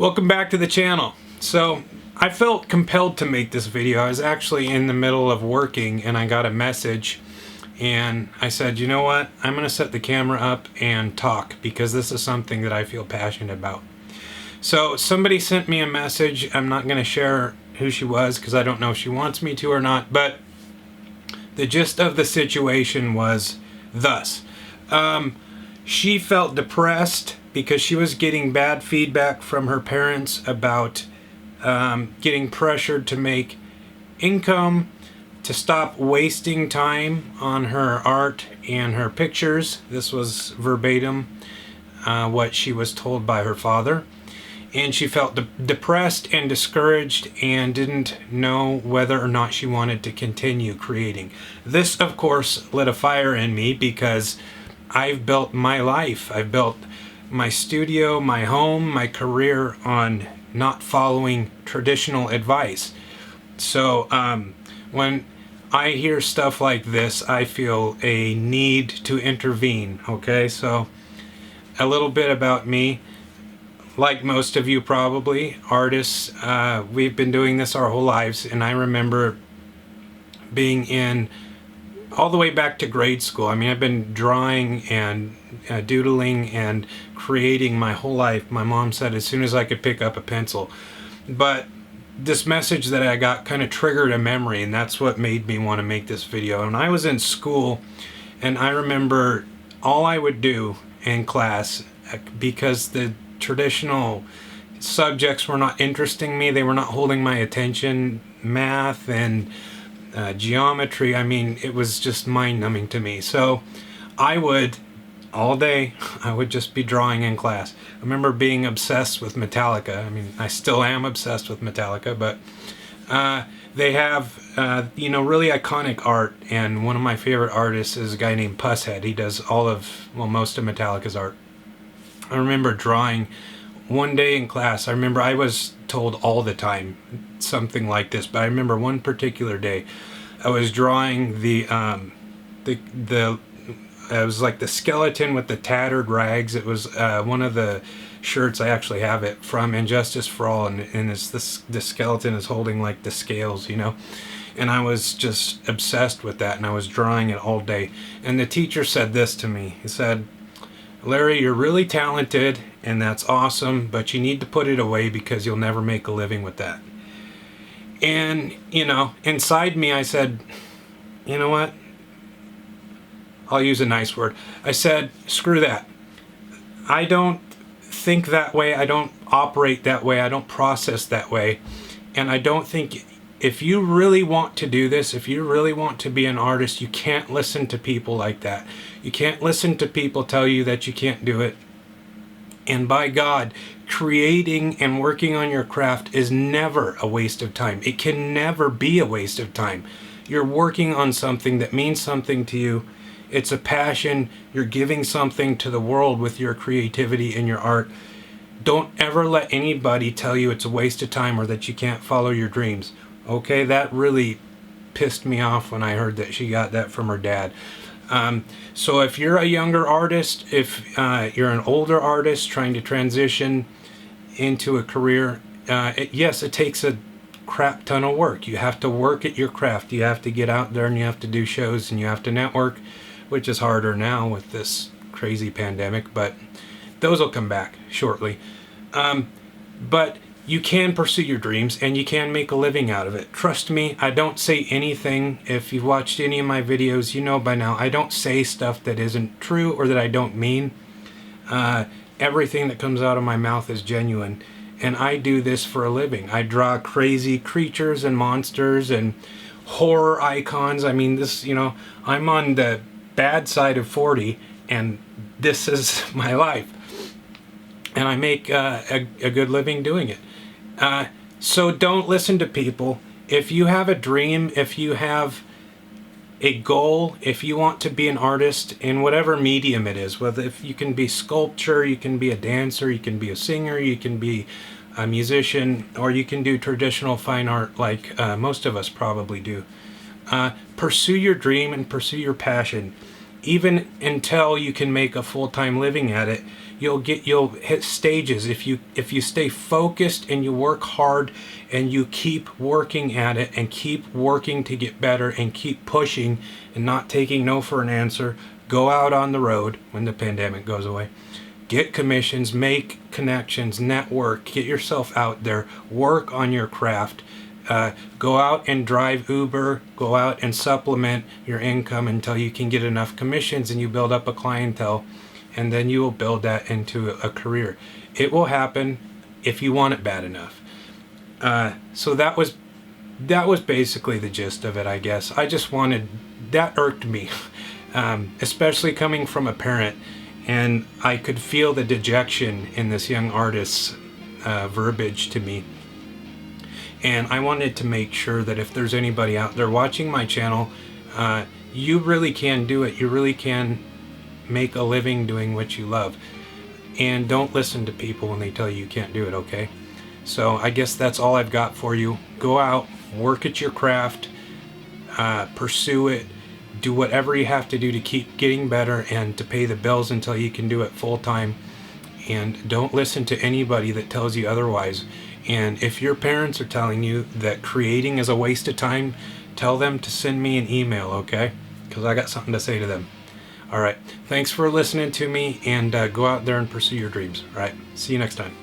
Welcome back to the channel. So I felt compelled to make this video. I was actually in the middle of working and I got a message and I said, you know what, I'm gonna set the camera up and talk because this is something that I feel passionate about. So somebody sent me a message. I'm not gonna share who she was because I don't know if she wants me to or not, but the gist of the situation was thus. She felt depressed because she was getting bad feedback from her parents about getting pressured to make income, to stop wasting time on her art and her pictures. This was verbatim what she was told by her father. And she felt depressed and discouraged and didn't know whether or not she wanted to continue creating. This, of course, lit a fire in me because I've built my life. I've built my studio, my home, my career on not following traditional advice. So when I hear stuff like this, I feel a need to intervene. Okay, so a little bit about me. Like most of you probably, artists, we've been doing this our whole lives, and I remember being in all the way back to grade school. I mean, I've been drawing and doodling and creating my whole life. My mom said as soon as I could pick up a pencil. But this message that I got kind of triggered a memory, and that's what made me want to make this video. And I was in school, and I remember all I would do in class, because the traditional subjects were not interesting me, they were not holding my attention, math and geometry, I mean, it was just mind-numbing to me. So I would, all day, I would just be drawing in class. I remember being obsessed with Metallica. I mean, I still am obsessed with Metallica, but they have, really iconic art, and one of my favorite artists is a guy named Pushead. He does most of Metallica's art. I remember drawing one day in class. I remember I was told all the time something like this, but I remember one particular day I was drawing it was like the skeleton with the tattered rags. It was one of the shirts, I actually have it, from Injustice for All, and it's the skeleton is holding like the scales, and I was just obsessed with that, and I was drawing it all day. And the teacher said this to me. He said, Larry, you're really talented and that's awesome, but you need to put it away because you'll never make a living with that. And, inside me I said, you know what? I'll use a nice word. I said, screw that. I don't think that way. I don't operate that way. I don't process that way. And I don't think, if you really want to do this, if you really want to be an artist, you can't listen to people like that. You can't listen to people tell you that you can't do it. And by God, creating and working on your craft is never a waste of time. It can never be a waste of time. You're working on something that means something to you. It's a passion. You're giving something to the world with your creativity and your art. Don't ever let anybody tell you it's a waste of time or that you can't follow your dreams. Okay, that really pissed me off when I heard that she got that from her dad. So if you're a younger artist, if you're an older artist trying to transition into a career, yes, it takes a crap ton of work. You have to work at your craft. You have to get out there and you have to do shows and you have to network, which is harder now with this crazy pandemic, but those will come back shortly. But you can pursue your dreams and you can make a living out of it. Trust me, I don't say anything. If you've watched any of my videos, you know by now, I don't say stuff that isn't true or that I don't mean. Everything that comes out of my mouth is genuine. And I do this for a living. I draw crazy creatures and monsters and horror icons. I mean, I'm on the bad side of 40 and this is my life. And I make a good living doing it. So don't listen to people. If you have a dream, if you have a goal, if you want to be an artist in whatever medium it is, whether if you can be sculpture, you can be a dancer, you can be a singer, you can be a musician, or you can do traditional fine art like most of us probably do. Pursue your dream and pursue your passion. even until you can make a full-time living at it, you'll hit stages if you stay focused and you work hard and you keep working at it and keep working to get better and keep pushing and not taking no for an answer. Go out on the road when the pandemic goes away. Get commissions, make connections, network, get yourself out there, work on your craft. Go out and drive Uber, go out and supplement your income until you can get enough commissions and you build up a clientele, and then you will build that into a career. It will happen if you want it bad enough. So that was basically the gist of it, I guess. I just wanted, that irked me, especially coming from a parent, and I could feel the dejection in this young artist's verbiage to me. And I wanted to make sure that if there's anybody out there watching my channel, you really can do it. You really can make a living doing what you love. And don't listen to people when they tell you you can't do it, okay? So I guess that's all I've got for you. Go out, work at your craft, pursue it, do whatever you have to do to keep getting better and to pay the bills until you can do it full time. And don't listen to anybody that tells you otherwise. And if your parents are telling you that creating is a waste of time, tell them to send me an email, okay? Because I got something to say to them. All right. Thanks for listening to me, and go out there and pursue your dreams. All right. See you next time.